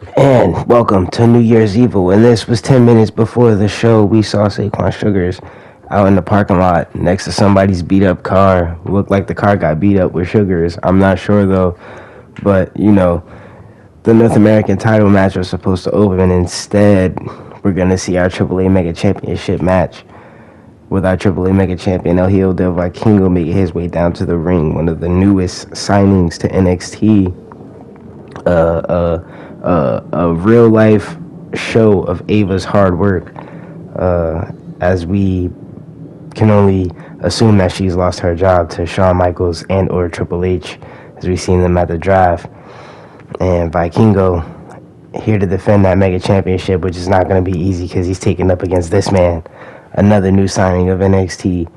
And welcome to New Year's Evil. And this was 10 minutes before the show. We saw Saquon Sugars out in the parking lot next to somebody's beat up car. Looked like the car got beat up with Sugars. I'm not sure though. But, the North American title match was supposed to open. And instead, we're going to see our AAA Mega Championship match with our AAA Mega Champion El Hijo del Vikingo making his way down to the ring. One of the newest signings to NXT. A real life show of Ava's hard work, as we can only assume that she's lost her job to Shawn Michaels and or Triple H, as we've seen them at the draft. And Vikingo here to defend that Mega Championship, which is not going to be easy because he's taking up against this man, another new signing of NXT.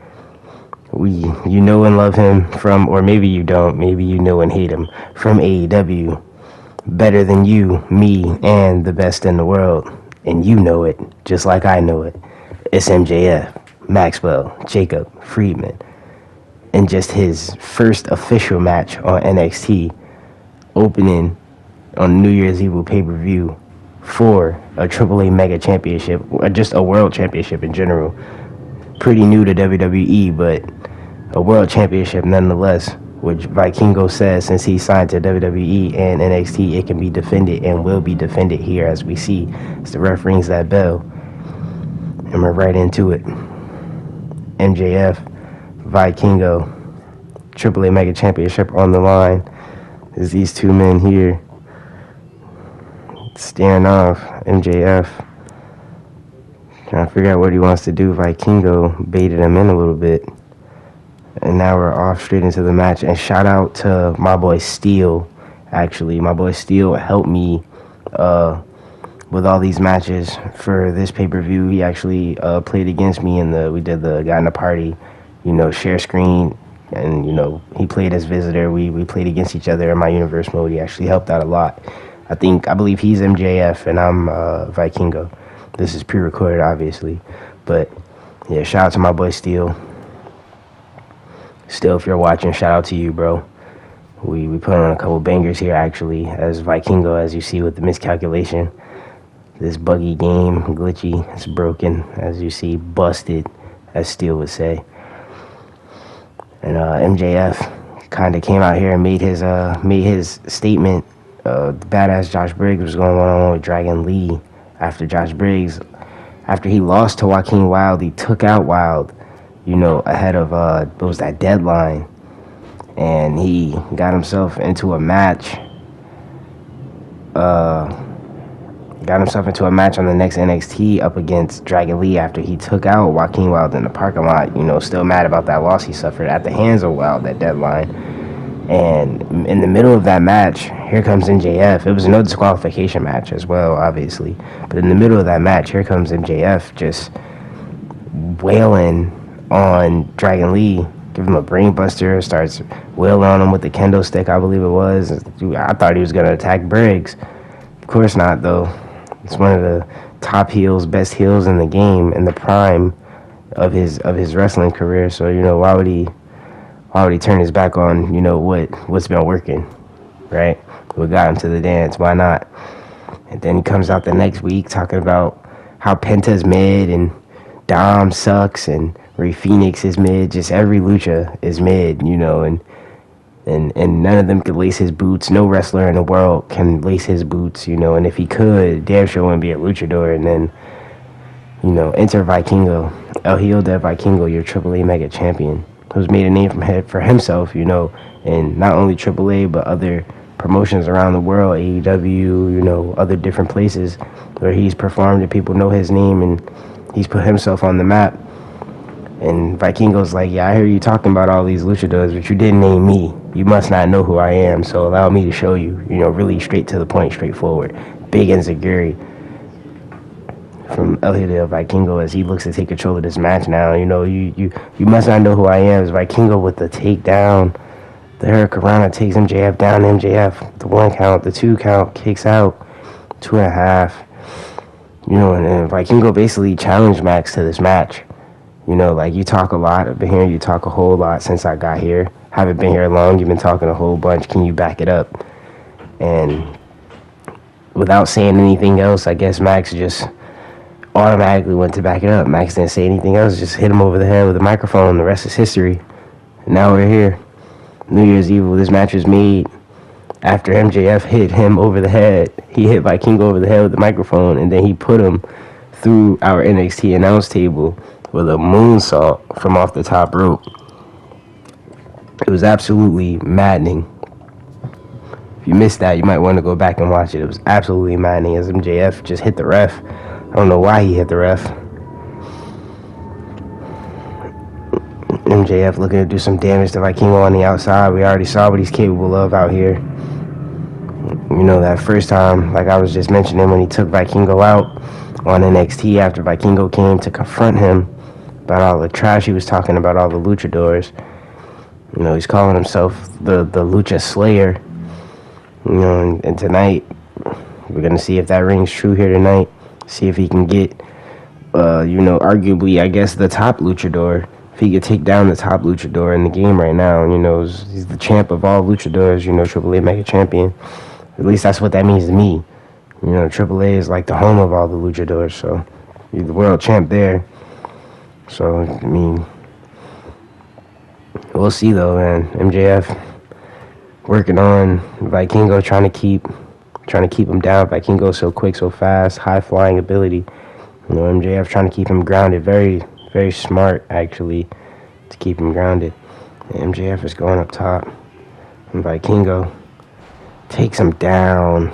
You know and love him from, or maybe you don't, maybe you know and hate him from AEW. Better than you, me, and the best in the world. And you know it, just like I know it. It's MJF, Maxwell, Jacob, Friedman. And just his first official match on NXT, opening on New Year's Evil pay-per-view for a AAA Mega Championship, or just a World Championship in general. Pretty new to WWE, but a World Championship nonetheless, which Vikingo says since he signed to WWE and NXT, it can be defended and will be defended here, as we see as the ref rings that bell. And we're right into it. MJF, Vikingo, AAA Mega Championship on the line. There's these two men here staring off. MJF trying to figure out what he wants to do. Vikingo baited him in a little bit. And now we're off straight into the match. And shout out to my boy Steele, actually. My boy Steele helped me with all these matches for this pay-per-view. He actually played against me we did the Guy in the Party, share screen. And, he played as visitor. We played against each other in my universe mode. He actually helped out a lot. I believe he's MJF and I'm Vikingo. This is pre-recorded, obviously. But, yeah, shout out to my boy Steele. Still, if you're watching, shout out to you, bro. We put on a couple bangers here, actually, as Vikingo, as you see with the miscalculation. This buggy game, glitchy, it's broken, as you see, busted, as Steele would say. And MJF kind of came out here and made his statement. Badass Josh Briggs was going on with Dragon Lee after after he lost to Joaquin Wilde, he took out Wilde, ahead of, what was that, deadline. And he got himself into a match. On the next NXT up against Dragon Lee after he took out Joaquin Wilde in the parking lot. Still mad about that loss he suffered at the hands of Wilde at deadline. And in the middle of that match, here comes MJF. It was no disqualification match as well, obviously. But in the middle of that match, here comes MJF just wailing on Dragon Lee, give him a brain buster, starts wailing on him with the kendo stick, I believe it was. I thought he was going to attack Briggs. Of course not, though. It's one of the top heels, best heels in the game, in the prime of his wrestling career. So, why would he turn his back on, what's been working, right? What got him to the dance, why not? And then he comes out the next week talking about how Penta's mid and Dom sucks and Rey Fenix is mid. Just every lucha is mid, and none of them could lace his boots. No wrestler in the world can lace his boots, and if he could, damn sure wouldn't be a luchador. And then, enter Vikingo, El Hijo del Vikingo, your AAA Mega Champion, who's made a name for himself, in not only AAA but other promotions around the world, AEW, other different places where he's performed and people know his name and he's put himself on the map. And Vikingo's like, yeah, I hear you talking about all these luchadors, but you didn't name me. You must not know who I am, so allow me to show you, really straight to the point, straightforward. Big enziguri from El Hijo del Vikingo as he looks to take control of this match now. You must not know who I am. It's Vikingo with the takedown. The Hurricanrana takes MJF down. MJF, the 1 count, the 2 count, kicks out, 2.5. And Vikingo basically challenged Max to this match. You talk a lot. I've been hearing you talk a whole lot since I got here. Haven't been here long. You've been talking a whole bunch. Can you back it up? And without saying anything else, I guess Max just automatically went to back it up. Max didn't say anything else, just hit him over the head with a microphone. The rest is history. And now we're here. New Year's Eve, this match was made after MJF hit him over the head. He hit Vikingo over the head with the microphone, and then he put him through our NXT announce table with a moonsault from off the top rope. It was absolutely maddening. If you missed that, you might want to go back and watch it. It was absolutely maddening as MJF just hit the ref. I don't know why he hit the ref. MJF looking to do some damage to Vikingo on the outside. We already saw what he's capable of out here. You know, that first time, like I was just mentioning, when he took Vikingo out on NXT after Vikingo came to confront him about all the trash he was talking about, all the luchadors. You know, he's calling himself the Lucha Slayer. You know, and tonight, we're going to see if that rings true here tonight. See if he can get, arguably, I guess, the top luchador. If he could take down the top luchador in the game right now. You know, he's the champ of all luchadors, you know, AAA Mega champion. At least that's what that means to me. You know, AAA is like the home of all the luchadors, so he's the world champ there. So, I mean, we'll see though, man. MJF working on Vikingo, trying to keep him down. Vikingo so quick, so fast, high flying ability. You know, MJF trying to keep him grounded. Very, very smart actually to keep him grounded. And MJF is going up top, and Vikingo takes him down.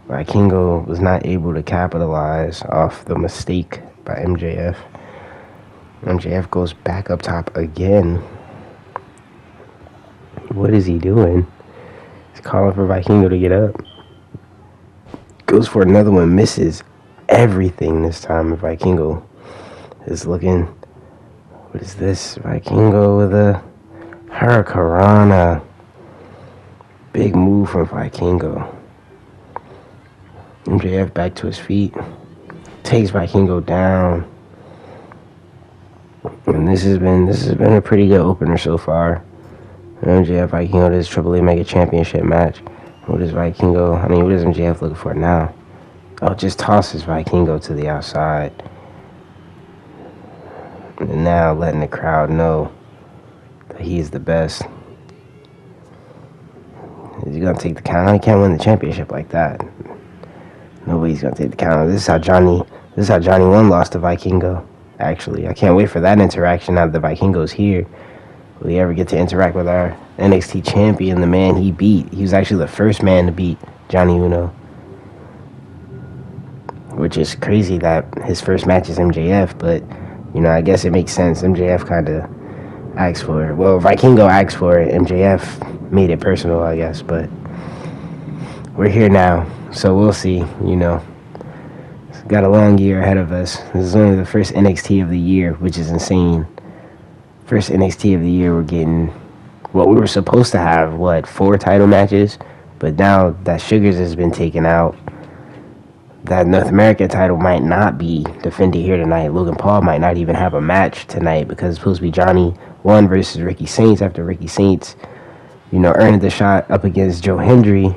Vikingo was not able to capitalize off the mistake by MJF. MJF goes back up top again. What is he doing? He's calling for Vikingo to get up. Goes for another one, misses everything this time. Vikingo is looking. What is this? Vikingo with a Hurricanrana. Big move from Vikingo. MJF back to his feet. Takes Vikingo down. And this has been a pretty good opener so far. MJF Vikingo, this AAA Mega Championship match. What is MJF looking for now? Oh, just tosses Vikingo to the outside. And now letting the crowd know that he's the best. Is he gonna take the count? He can't win the championship like that. Nobody's gonna take the count. This is how Jonny Uno lost to Vikingo. Actually, I can't wait for that interaction now that the Vikingo's here. Will he ever get to interact with our NXT champion, the man he beat? He was actually the first man to beat Jonny Uno. Which is crazy that his first match is MJF, but, you know, I guess it makes sense. MJF kind of asked for it. Well, Vikingo asked for it. MJF made it personal, I guess, but we're here now, so we'll see, you know. Got a long year ahead of us. This is only the first NXT of the year, which is insane. First NXT of the year, we're getting what we were supposed to have, 4 title matches? But now that Sugars has been taken out, that North American title might not be defended here tonight. Logan Paul might not even have a match tonight because it's supposed to be Johnny 1 versus Ricky Saints after Ricky Saints, you know, earned the shot up against Joe Hendry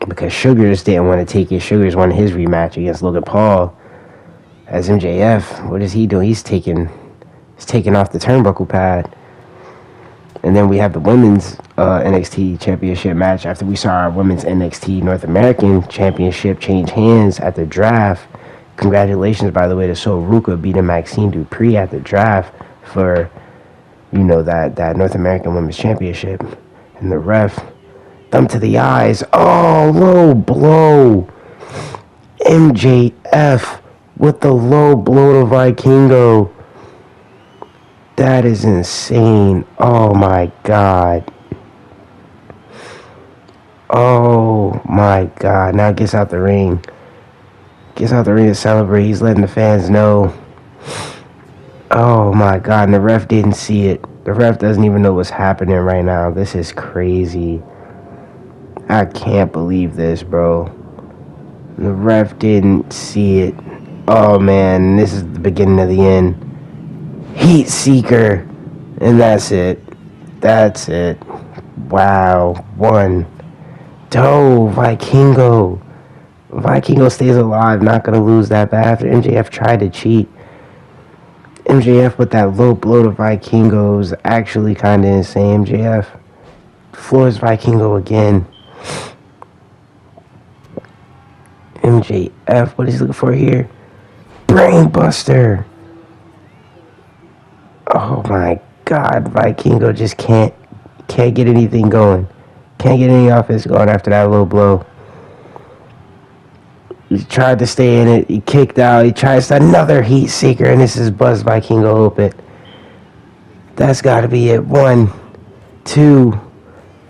because Sugars didn't want to take it. Sugars wanted his rematch against Logan Paul. As MJF, what is he doing? He's taking off the turnbuckle pad. And then we have the women's NXT championship match after we saw our women's NXT North American championship change hands at the draft. Congratulations, by the way, to Sol Ruka beating Maxine Dupree at the draft for, you know, that North American women's championship. And the ref, thumb to the eyes. Oh, low blow. MJF with the low blow to Vikingo. That is insane. Oh my God. Oh my God. Now gets out the ring. Gets out the ring to celebrate. He's letting the fans know. Oh my God. And the ref didn't see it. The ref doesn't even know what's happening right now. This is crazy. I can't believe this, bro. The ref didn't see it. Oh man. This is the beginning of the end. Heat Seeker. And that's it. That's it. Wow. 1. Vikingo. Vikingo stays alive, not going to lose that bad after MJF tried to cheat. MJF with that low blow to Vikingo is actually kind of insane. MJF floors Vikingo again. MJF, what is he looking for here? Brainbuster. Oh my God, Vikingo just can't get anything going. Can't get any offense going after that low blow. He tried to stay in it. He kicked out. He tries another heat seeker, and this is Buzz Vikingo open. That's got to be it. 1, 2,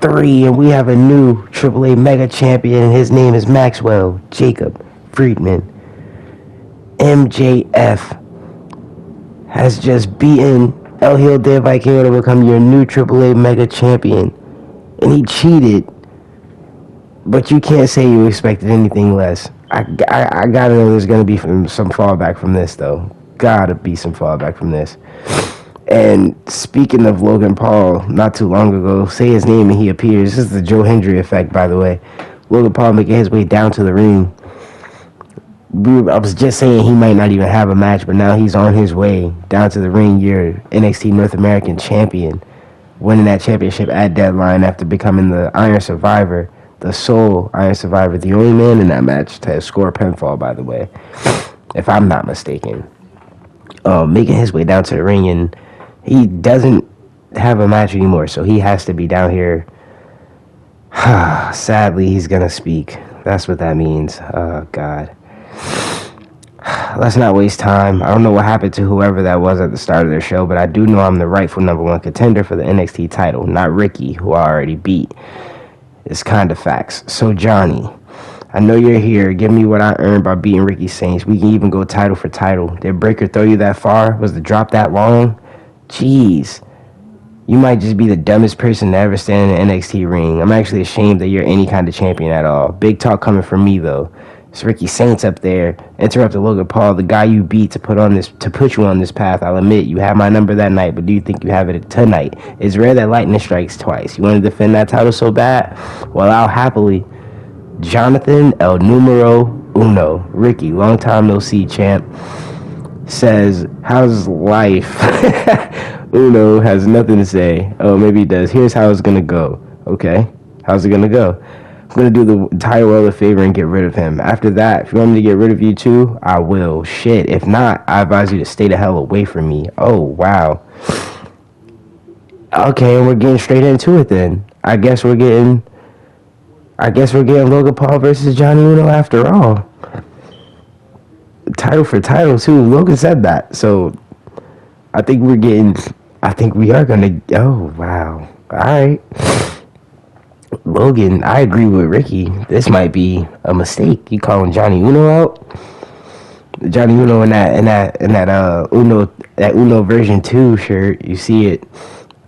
3, and we have a new AAA Mega champion, and his name is Maxwell Jacob Friedman. MJF has just beaten El Hill de Vikingo to become your new AAA Mega champion, and he cheated. But you can't say you expected anything less. I gotta know there's gonna be some fallback from this, though. Gotta be some fallback from this. And speaking of Logan Paul, not too long ago, say his name and he appears. This is the Joe Hendry effect, by the way. Logan Paul making his way down to the ring. I was just saying he might not even have a match, but now he's on his way down to the ring. Your NXT North American champion, winning that championship at Deadline after becoming the Iron Survivor. The sole Iron Survivor, the only man in that match to score a pinfall, by the way, if I'm not mistaken. Making his way down to the ring, and he doesn't have a match anymore, so he has to be down here. Sadly, he's going to speak. That's what that means. Oh, God. Let's not waste time. I don't know what happened to whoever that was at the start of their show, but I do know I'm the rightful number 1 contender for the NXT title, not Ricky, who I already beat. It's kind of facts. So, Johnny, I know you're here. Give me what I earned by beating Ricky Saints. We can even go title for title. Did Breaker throw you that far? Was the drop that long? Jeez. You might just be the dumbest person to ever stand in an NXT ring. I'm actually ashamed that you're any kind of champion at all. Big talk coming from me, though. It's Ricky Saints up there. Interrupted Logan Paul, the guy you beat to put you on this path. I'll admit, you had my number that night, but do you think you have it tonight? It's rare that lightning strikes twice. You want to defend that title so bad? Well, I'll happily. Jonathan El Numero Uno. Ricky, long time no see, champ. Says, how's life? Uno has nothing to say. Oh, maybe he does. Here's how it's going to go. Okay. How's it going to go? I'm going to do the Tyrell a favor and get rid of him. After that, if you want me to get rid of you too, I will. Shit. If not, I advise you to stay the hell away from me. Oh, wow. Okay, and we're getting straight into it then. I guess we're getting Logan Paul versus Jonny Uno after all. Title for title too. Logan said that. So I think we are going to. Oh, wow. All right. Logan, I agree with Ricky. This might be a mistake. You calling Jonny Uno out? Jonny Uno in that Uno version 2 shirt. You see it.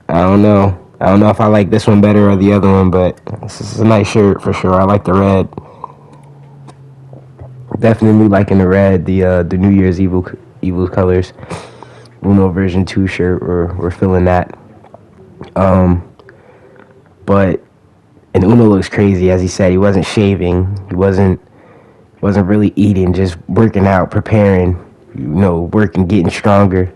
I don't know if I like this one better or the other one, but this is a nice shirt for sure. I like the red. Definitely liking the red, the New Year's Evil colors. Uno version 2 shirt. We're feeling that. But and Uno looks crazy, as he said. He wasn't shaving. He wasn't really eating. Just working out, preparing. Working, getting stronger.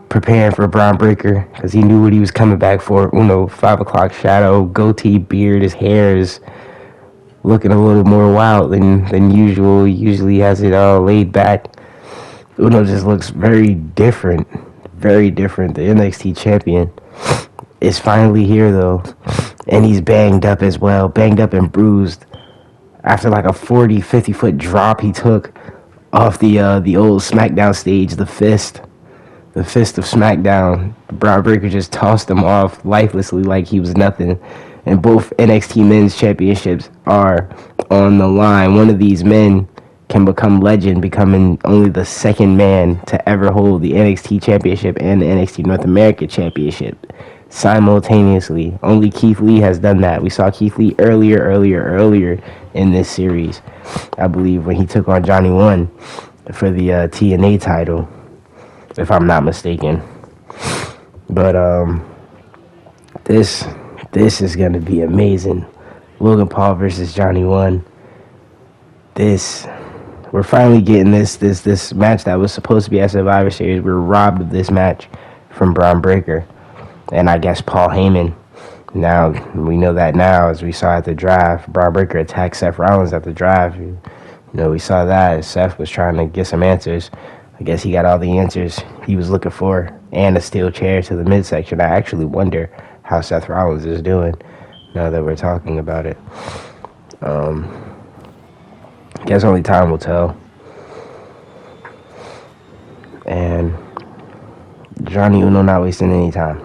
Preparing for Braun Breaker because he knew what he was coming back for. 5 o'clock shadow, goatee, beard. His hair is looking a little more wild than usual. He usually has it all laid back. Uno just looks very different. Very different. The NXT champion is finally here, though. And he's banged up as well. Banged up and bruised. After like a 40, 50-foot drop he took off the old SmackDown stage, the fist of SmackDown. Braun Breaker just tossed him off lifelessly like he was nothing. And both NXT Men's Championships are on the line. One of these men can become legend, becoming only the second man to ever hold the NXT Championship and the NXT North American Championship simultaneously. Only Keith Lee has done that. We saw Keith Lee earlier in this series, I believe, when he took on Johnny One for the TNA title, if I'm not mistaken. But this is gonna be amazing. Logan Paul versus Johnny One. this, we're finally getting this match that was supposed to be at Survivor Series. We were robbed of this match from Braun Breaker and I guess Paul Heyman. Now, we know that now, as we saw at the draft. Braun Breaker attacked Seth Rollins at the draft. You know, we saw that. Seth was trying to get some answers. I guess he got all the answers he was looking for, and a steel chair to the midsection. I actually wonder how Seth Rollins is doing now that we're talking about it. I guess only time will tell. And Jonny Uno not wasting any time.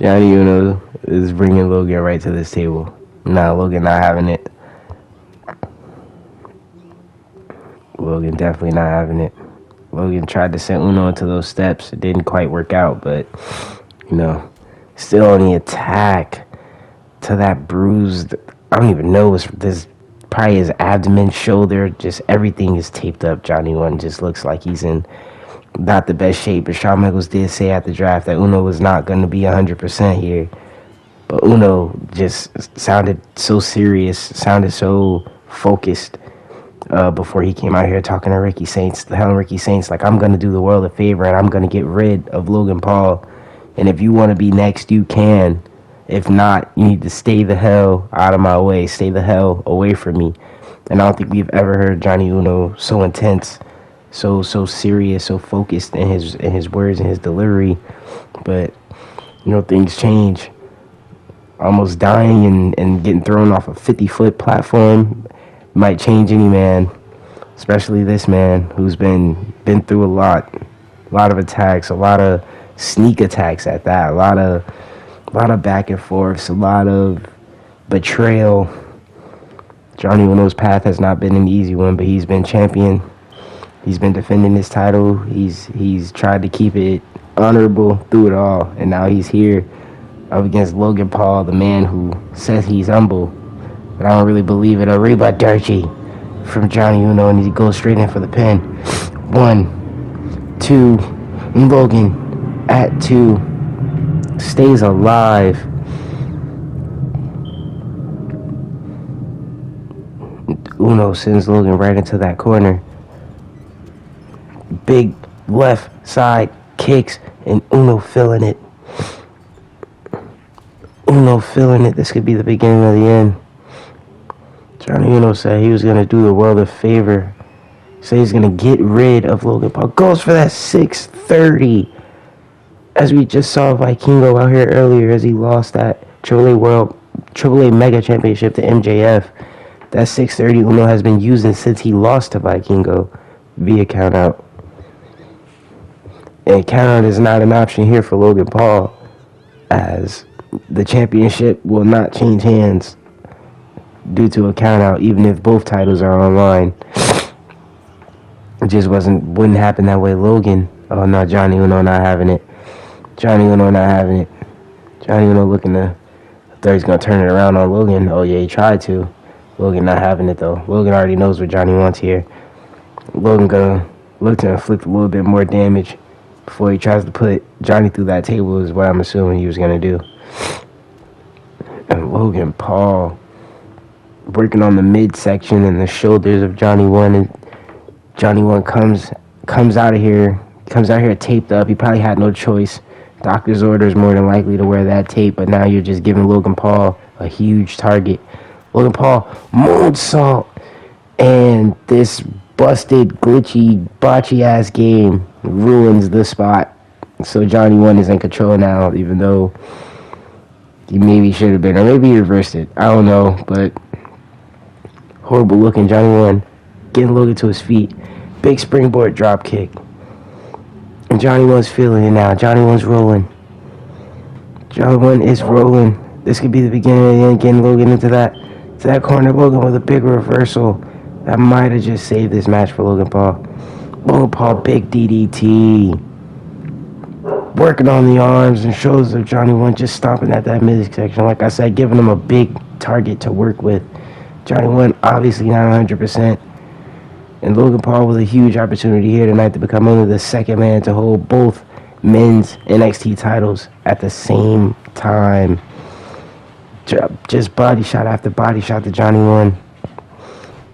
Jonny Uno is bringing Logan right to this table. Nah, Logan not having it. Logan definitely not having it. Logan tried to send Uno into those steps. It didn't quite work out, but, you know, still on the attack to that bruised, I don't even know, this probably his abdomen, shoulder, just everything is taped up. Jonny Uno just looks like he's in not the best shape. But Shawn Michaels did say at the draft that Uno was not going to be 100% here. But Uno just sounded so serious, sounded so focused before he came out here talking to Ricky Saints. The hell, Ricky Saints, like, I'm going to do the world a favor and I'm going to get rid of Logan Paul. And if you want to be next, you can. If not, you need to stay the hell out of my way. Stay the hell away from me. And I don't think we've ever heard Jonny Uno so intense, so serious, so focused in his words and his delivery. But, you know, things change. Almost dying and getting thrown off a 50-foot platform might change any man, especially this man who's been through a lot of attacks, a lot of sneak attacks at that, a lot of back and forths, a lot of betrayal. Jonny Uno's path has not been an easy one, but he's been champion. He's been defending his title. He's tried to keep it honorable through it all, and now he's here up against Logan Paul, the man who says he's humble, but I don't really believe it. A Reba Dirty from Jonny Uno, and he goes straight in for the pin. 1, 2, and Logan at 2 stays alive. Uno sends Logan right into that corner. Big left side kicks, and Uno feeling it. Uno feeling it. This could be the beginning of the end. Jonny Uno said he was going to do the world a favor. Said he's going to get rid of Logan Paul. Goes for that 630. As we just saw Vikingo out here earlier as he lost that AAA Mega Championship to MJF. That 630 Uno has been using since he lost to Vikingo via countout. And countout is not an option here for Logan Paul, as the championship will not change hands due to a countout, even if both titles are online. It just wouldn't happen that way. Logan, oh no, Jonny Uno not having it. Jonny Uno not having it. Jonny Uno looking to, I thought he's going to turn it around on Logan. Oh yeah, he tried to. Logan not having it though. Logan already knows what Jonny wants here. Logan going to look to inflict a little bit more damage before he tries to put Jonny through that table, is what I'm assuming he was going to do. And Logan Paul working on the midsection and the shoulders of Jonny Uno, and Jonny Uno comes out here taped up. He probably had no choice. Doctor's orders more than likely to wear that tape, but now you're just giving Logan Paul a huge target. Logan Paul moonsault, and this busted, glitchy, botchy ass game ruins the spot. So Jonny Uno is in control now, even though he maybe should have been, or maybe he reversed it. I don't know, but horrible looking. Jonny Uno getting Logan to his feet. Big springboard drop kick. And Jonny Uno's feeling it now. Jonny Uno's rolling. Jonny Uno is rolling. This could be the beginning of the end, getting Logan into that corner. Logan with a big reversal. That might have just saved this match for Logan Paul. Logan Paul, big DDT. Working on the arms and shoulders of Jonny Uno, just stopping at that midsection. Like I said, giving him a big target to work with. Jonny Uno obviously not 100%. And Logan Paul with a huge opportunity here tonight to become only the second man to hold both men's NXT titles at the same time. Just body shot after body shot to Jonny Uno.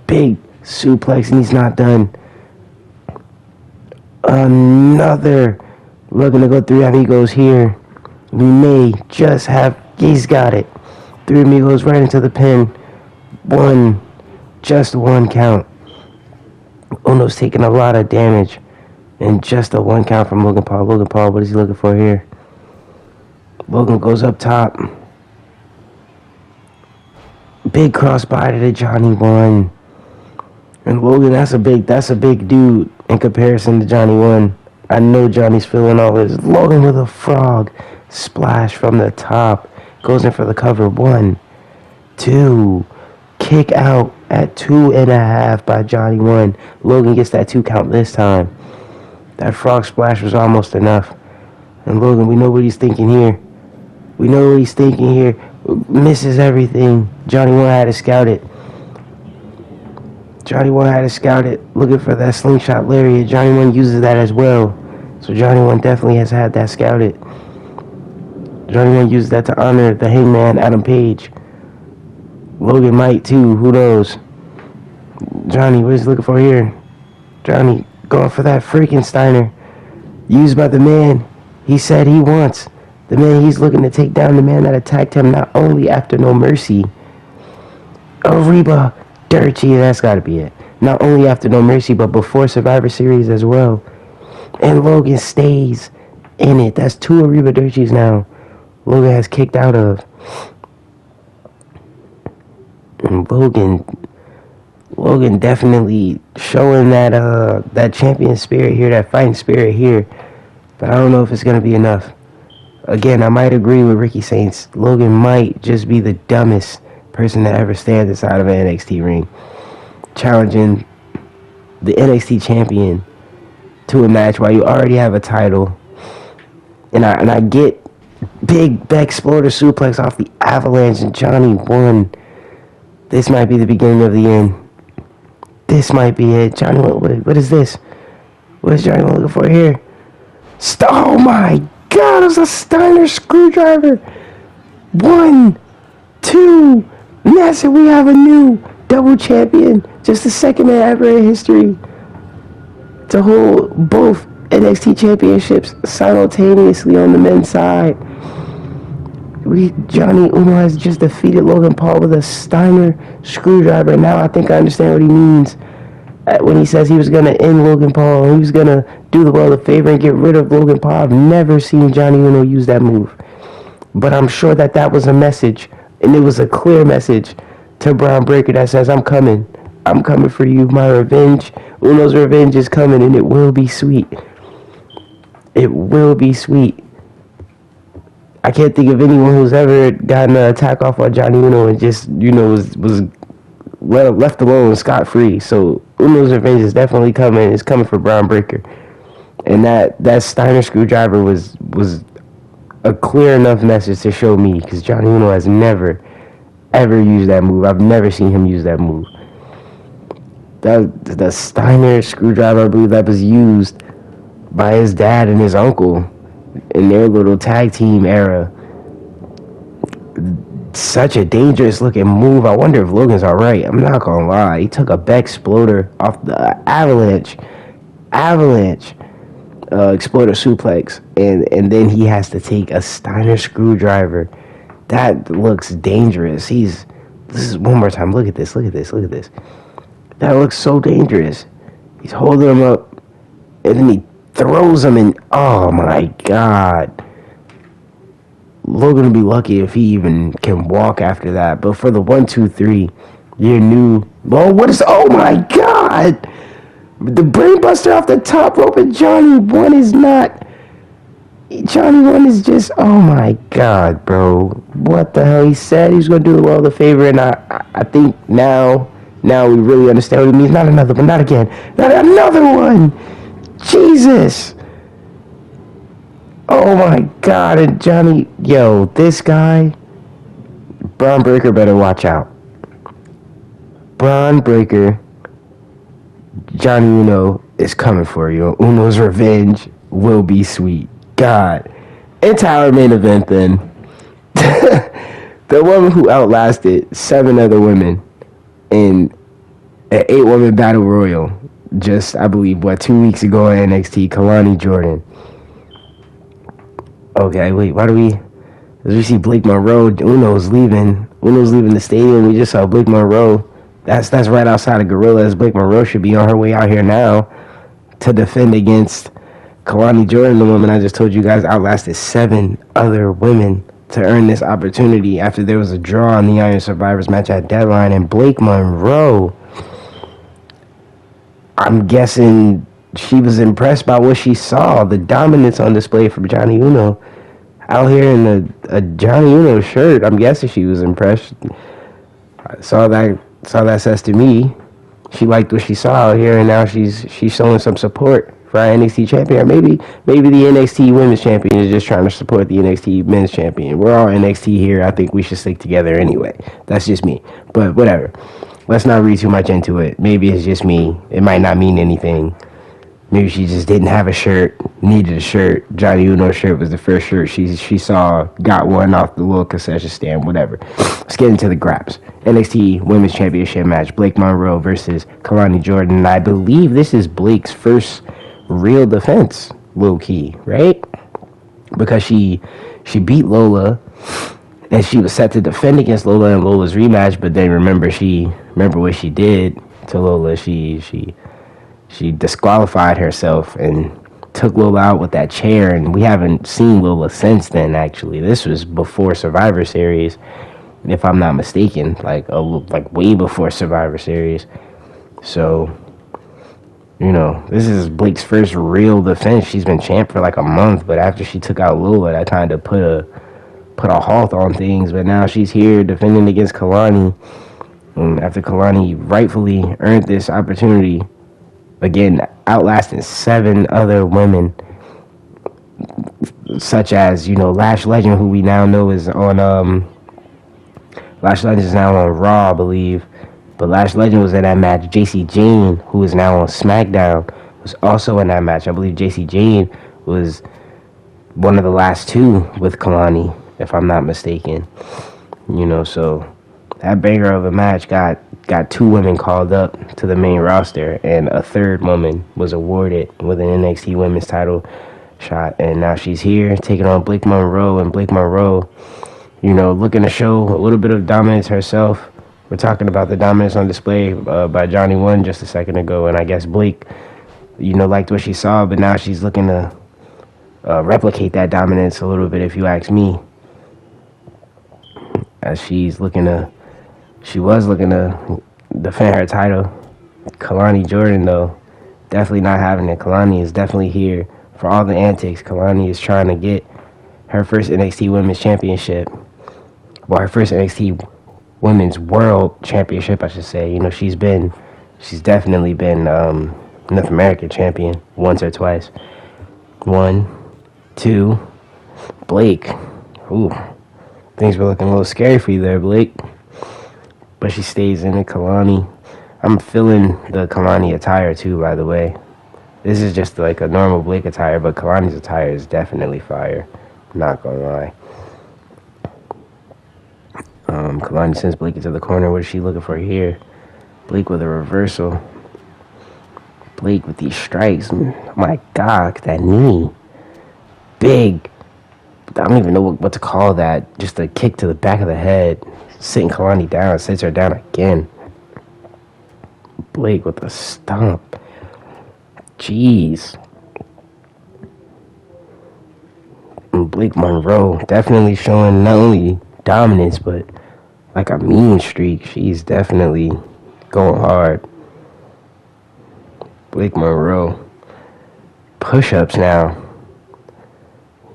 Big suplex, and he's not done. Another. Looking to go 3 amigos here. We may just have. He's got it. 3 amigos right into the pin. Just one count. Uno's taking a lot of damage. And just a 1 count from Logan Paul. Logan Paul, what is he looking for here? Logan goes up top. Big crossbody to Johnny 1. And Logan, that's a big dude in comparison to Johnny 1. I know Johnny's feeling all this. Logan with a frog splash from the top. Goes in for the cover. 1, 2. Kick out at 2.5 by Johnny 1. Logan gets that 2 count this time. That frog splash was almost enough. And Logan, we know what he's thinking here. Misses everything. Johnny 1 had to scout it. Looking for that slingshot lariat. Johnny 1 uses that as well. So Johnny 1 definitely has had that scouted. Johnny 1 used that to honor the Hangman, Adam Page. Logan might too. Who knows? Johnny, what is he looking for here? Johnny going for that freaking Steiner. Used by the man he said he wants. The man he's looking to take down. The man that attacked him not only after No Mercy. Ariba Dirty, that's got to be it. Not only after No Mercy, but before Survivor Series as well. And Logan stays in it. That's 2 Ariba Dirties now. Logan has kicked out of. And Logan definitely showing that champion spirit here, that fighting spirit here. But I don't know if it's going to be enough. Again, I might agree with Ricky Saints. Logan might just be the dumbest person to ever stand inside of an NXT ring. Challenging the NXT champion to a match while you already have a title. And I get big exploder suplex off the Avalanche, and Johnny 1. This might be the beginning of the end. This might be it. Johnny 1, what is this? What is Johnny 1 looking for here? Oh my God, it was a Steiner screwdriver. 1, 2. And that's it. We have a new double champion. Just the second man ever in history to hold both NXT championships simultaneously on the men's side. Jonny Uno has just defeated Logan Paul with a Steiner screwdriver. Now I think I understand what he means when he says he was going to end Logan Paul. He was going to do the world a favor and get rid of Logan Paul. I've never seen Jonny Uno use that move. But I'm sure that was a message. And it was a clear message to Braun Breaker that says, I'm coming. I'm coming for you. My revenge. Uno's revenge is coming, and it will be sweet. It will be sweet. I can't think of anyone who's ever gotten an attack off on Jonny Uno and just, was left alone scot-free. So Uno's revenge is definitely coming. It's coming for Braun Breaker. And that Steiner screwdriver was a clear enough message to show me, because Jonny Uno has never, ever used that move. I've never seen him use that move. The Steiner screwdriver, I believe that was used by his dad and his uncle in their little tag team era. Such a dangerous looking move. I wonder if Logan's alright. I'm not gonna lie. He took a back exploder off the Avalanche exploder suplex, and then he has to take a Steiner screwdriver. That looks dangerous. This is one more time. Look at this. That looks so dangerous. He's holding him up, and then he throws him in. Oh my God. Logan will be lucky if he even can walk after that. But for the 1, 2, 3, your new. Oh my God. The brainbuster off the top rope, and Johnny 1 is not. Johnny 1 is just. Oh my God, bro. What the hell? He said he was going to do the world a favor, and I think now we really understand what it means. Not another one. Not again. Not another one. Jesus. Oh my God. And Johnny, this guy, Braun Breaker better watch out. Braun Breaker, Jonny Uno is coming for you. Uno's revenge will be sweet. God. Entire main event then. The woman who outlasted 7 other women in an 8-woman battle royal. Just, I believe, 2 weeks ago at NXT, Kelani Jordan. Okay, wait, why do we see Blake Monroe? Uno's leaving the stadium. We just saw Blake Monroe. That's right outside of Gorillas. Blake Monroe should be on her way out here now to defend against Kelani Jordan, the woman I just told you guys outlasted 7 other women to earn this opportunity after there was a draw on the Iron Survivors match at Deadline. And Blake Monroe, I'm guessing she was impressed by what she saw, the dominance on display from Jonny Uno. Out here in a Jonny Uno shirt, I'm guessing she was impressed. Saw that says to me she liked what she saw out here, and now she's showing some support for our NXT champion. Maybe the NXT women's champion is just trying to support the NXT men's champion. We're all NXT here. I think we should stick together anyway. That's just me. But whatever. Let's not read too much into it. Maybe it's just me. It might not mean anything. Maybe she just didn't have a shirt, needed a shirt. Jonny Uno's shirt was the first shirt she saw, got one off the little concession stand, whatever. Let's get into the graps. NXT Women's Championship match, Blake Monroe versus Kelani Jordan. And I believe this is Blake's first real defense, low-key, right? Because she beat Lola, and she was set to defend against Lola in Lola's rematch, but then remember what she did to Lola. She disqualified herself and took Lola out with that chair, and we haven't seen Lola since then, actually. This was before Survivor Series, if I'm not mistaken, like way before Survivor Series. So, this is Blake's first real defense. She's been champ for like a month, but after she took out Lola, that kind of put a halt on things. But now she's here defending against Kelani, after Kelani rightfully earned this opportunity. Again, outlasting 7 other women, such as, Lash Legend, who we now know is on, Lash Legend is now on Raw, I believe. But Lash Legend was in that match. JC Jane, who is now on SmackDown, was also in that match. I believe JC Jane was one of the last 2 with Kelani, if I'm not mistaken. So that banger of a match got 2 women called up to the main roster, and a 3rd woman was awarded with an NXT women's title shot. And now she's here taking on Blake Monroe, and Blake Monroe, looking to show a little bit of dominance herself. We're talking about the dominance on display by Jonny Uno just a second ago, and I guess Blake, liked what she saw, but now she's looking to replicate that dominance a little bit, if you ask me. As she was looking to defend her title. Kelani Jordan, though, definitely not having it. Kelani is definitely here for all the antics. Kelani is trying to get her first NXT Women's Championship. Well, her first NXT Women's World Championship, I should say. She's definitely been North American champion once or twice. 1, 2, Blake. Ooh, things were looking a little scary for you there, Blake. But she stays in it. Kelani, I'm feeling the Kelani attire too, by the way. This is just like a normal Blake attire, but Kalani's attire is definitely fire. Not gonna lie. Kelani sends Blake into the corner. What is she looking for here? Blake with a reversal. Blake with these strikes. Oh my God, that knee. Big. I don't even know what to call that. Just a kick to the back of the head. Sitting Kelani down, sits her down again. Blake with a stomp. Jeez. And Blake Monroe definitely showing not only dominance, but like a mean streak. She's definitely going hard. Blake Monroe. Push-ups now.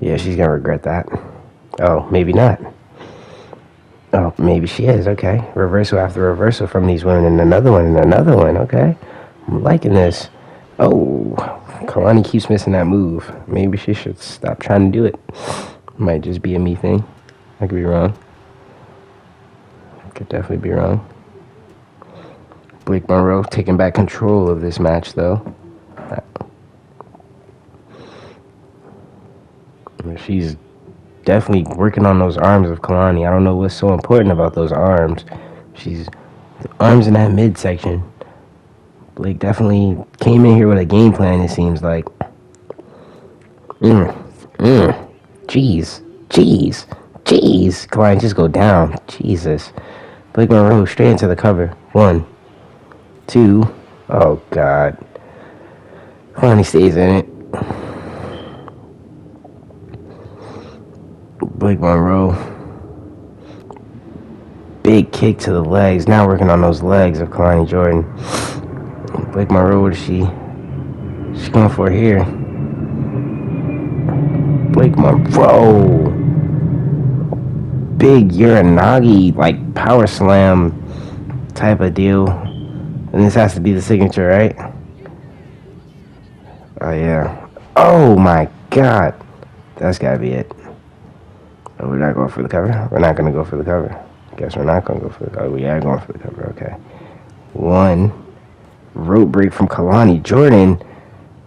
Yeah, she's gonna regret that. Oh, maybe not. Oh, maybe she is. Okay. Reversal after reversal from these women, and another one, and another one. Okay. I'm liking this. Oh, Kelani keeps missing that move. Maybe she should stop trying to do it. Might just be a me thing. I could be wrong. Could definitely be wrong. Blake Monroe taking back control of this match, though. She's definitely working on those arms of Kelani. I don't know what's so important about those arms. The arms in that midsection Blake definitely came in here with a game plan, it seems like. Jeez. Kalani, just go down. Jesus. Blake Monroe straight into the cover. 1, 2. Oh, God. Kalani stays in it. Blake Monroe. Big kick to the legs. Now working on those legs of Kelani Jordan. Blake Monroe, what is she? She's going for here. Blake Monroe. Big Uranagi, like power slam type of deal. And this has to be the signature, right? Oh, yeah. Oh, my God. That's got to be it. Oh, we're not going for the cover? We're not going to go for the cover. Guess we're not going to go for the cover. We are going for the cover, okay. 1. Rope break from Kelani Jordan.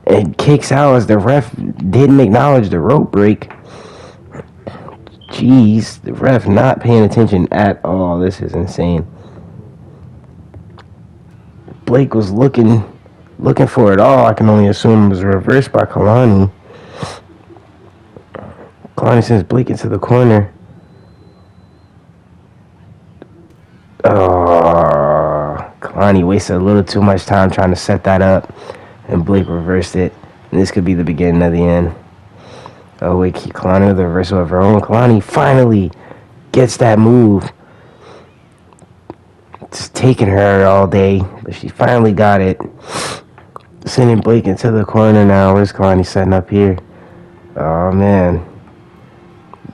It kicks out as the ref didn't acknowledge the rope break. Jeez, the ref not paying attention at all. This is insane. Blake was looking for it all. I can only assume it was reversed by Kelani. Kelani sends Blake into the corner. Kelani wasted a little too much time trying to set that up, and Blake reversed it. And this could be the beginning of the end. Oh, wait, Kelani with the reversal of her own. Kelani finally gets that move. It's taking her all day, but she finally got it. Sending Blake into the corner now. Where's Kelani setting up here? Oh, man.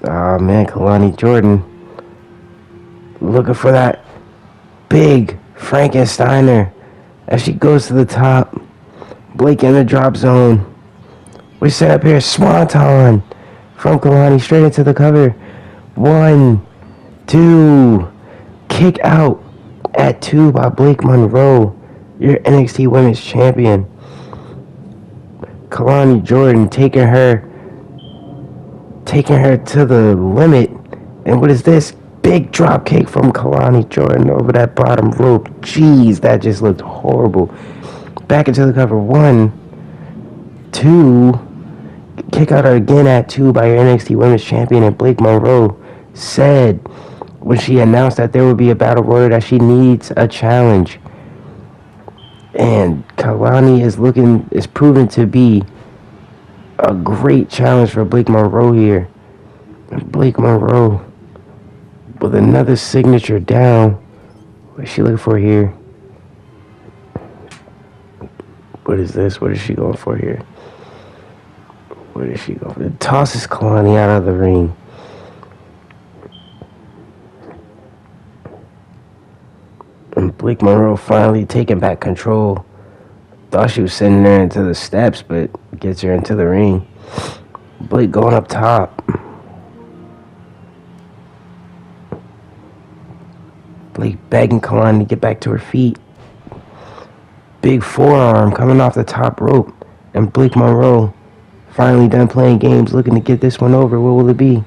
Kelani Jordan. Looking for that big Frankensteiner as she goes to the top. Blake in the drop zone. We set up here. Swanton from Kelani straight into the cover. 1, 2. Kick out at 2 by Blake Monroe, your NXT Women's Champion. Kelani Jordan taking her to the limit. And what is this? Big drop kick from Kelani Jordan over that bottom rope. Jeez, that just looked horrible. Back into the cover. 1, 2. Kick out again at 2 by your NXT Women's Champion. And Blake Monroe said when she announced that there would be a battle royal that she needs a challenge. And Kelani is proven to be a great challenge for Blake Monroe here. And Blake Monroe with another signature down. What's she looking for here? What is this? What is she going for here? What is she going for? Tosses Kelani out of the ring. And Blake Monroe finally taking back control. Thought she was sending her into the steps, but gets her into the ring. Blake going up top. Blake begging Kelani to get back to her feet. Big forearm coming off the top rope. And Blake Monroe finally done playing games, looking to get this one over. What will it be?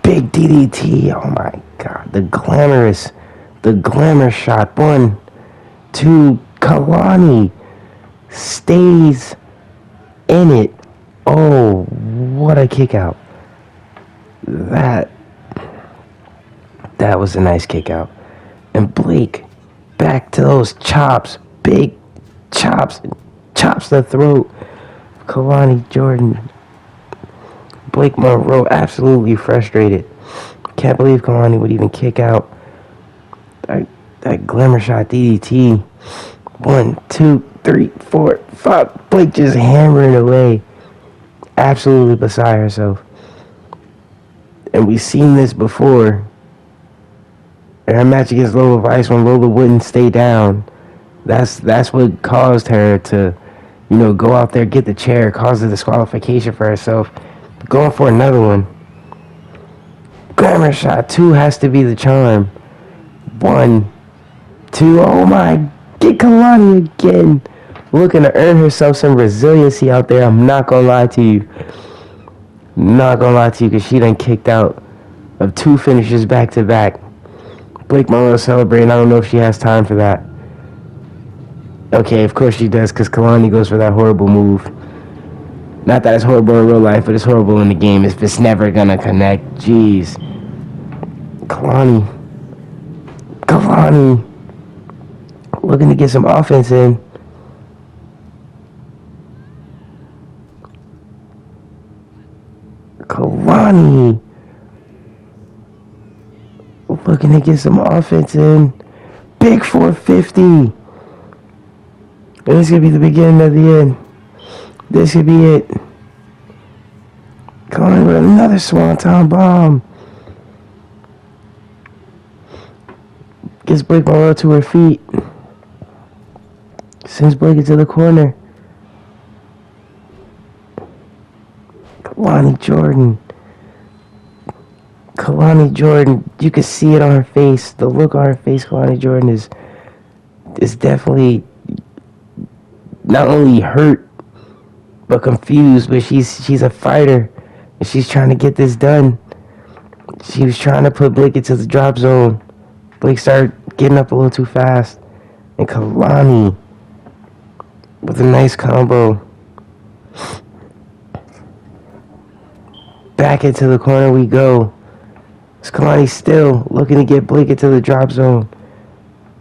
Big DDT. Oh my God. The glamour shot. 1, 2. Kelani stays in it. Oh, what a kick out. That was a nice kick out. And Blake back to those chops. Big chops. Chops the throat. Kelani Jordan. Blake Monroe absolutely frustrated. Can't believe Kelani would even kick out. That glamour shot DDT. 1, 2, 3, 4, 5. Blake just hammering away. Absolutely beside herself. And we've seen this before. In her match against Lola Vice, when Lola wouldn't stay down, that's what caused her to, go out there, get the chair, cause a disqualification for herself. Going for another one. Glamour shot 2 has to be the charm. 1, 2. Oh my! Get Kelani again. Looking to earn herself some resiliency out there. I'm not gonna lie to you. Because she done kicked out of 2 finishes back to back. Blake Monroe celebrating. I don't know if she has time for that. Okay, of course she does, because Kelani goes for that horrible move. Not that it's horrible in real life, but it's horrible in the game if it's never gonna connect. Jeez. Kelani. Looking to get some offense in. Kelani. Looking to get some offense in. Big 450. And this could be the beginning of the end. This could be it. Kelani with another swanton bomb. Gets Blake Monroe to her feet. Sends Blake into the corner. Kelani Jordan. You can see it on her face. The look on her face, Kelani Jordan is definitely not only hurt but confused. But she's a fighter, and she's trying to get this done. She was trying to put Blake into the drop zone. Blake started getting up a little too fast, and Kelani with a nice combo. Back into the corner we go. Kelani still looking to get Blake into the drop zone.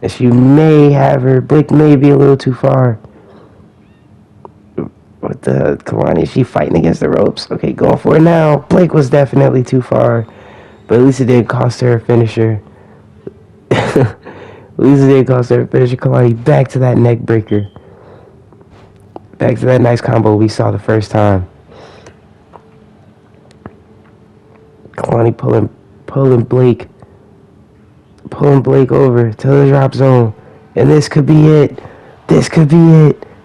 And she may have her. Blake may be a little too far. What the Kelani? Is she fighting against the ropes? Okay, going for it now. Blake was definitely too far. But at least it didn't cost her a finisher. At least it didn't cost her a finisher. Kelani back to that neck breaker. Back to that nice combo we saw the first time. Kelani pulling Blake over to the drop zone. And this could be it.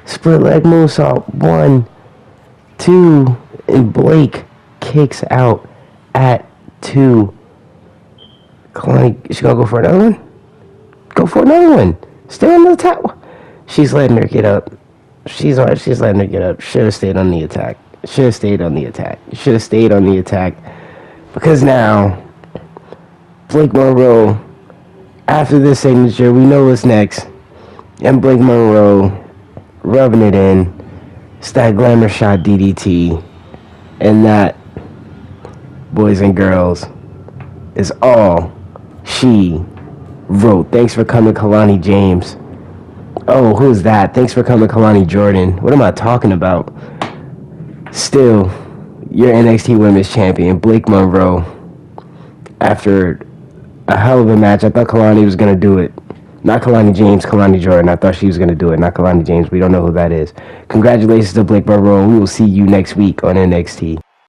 Split leg moonsault. 1, 2, and Blake kicks out at 2. Kelani, is she gonna go for another one? Go for another one. Stay on the attack. She's letting her get up. She's letting her get up. Should have stayed on the attack. Because now, Blake Monroe, after this signature, we know what's next. And Blake Monroe rubbing it in. It's that glamour shot DDT. And that, boys and girls, is all she wrote. Thanks for coming, Kelani James. Oh, who's that? Thanks for coming, Kelani Jordan. What am I talking about? Still, your NXT Women's Champion, Blake Monroe. After a hell of a match, I thought Kelani was going to do it. Not Kelani James, Kelani Jordan. I thought she was going to do it. Not Kelani James. We don't know who that is. Congratulations to Blake Monroe. We will see you next week on NXT.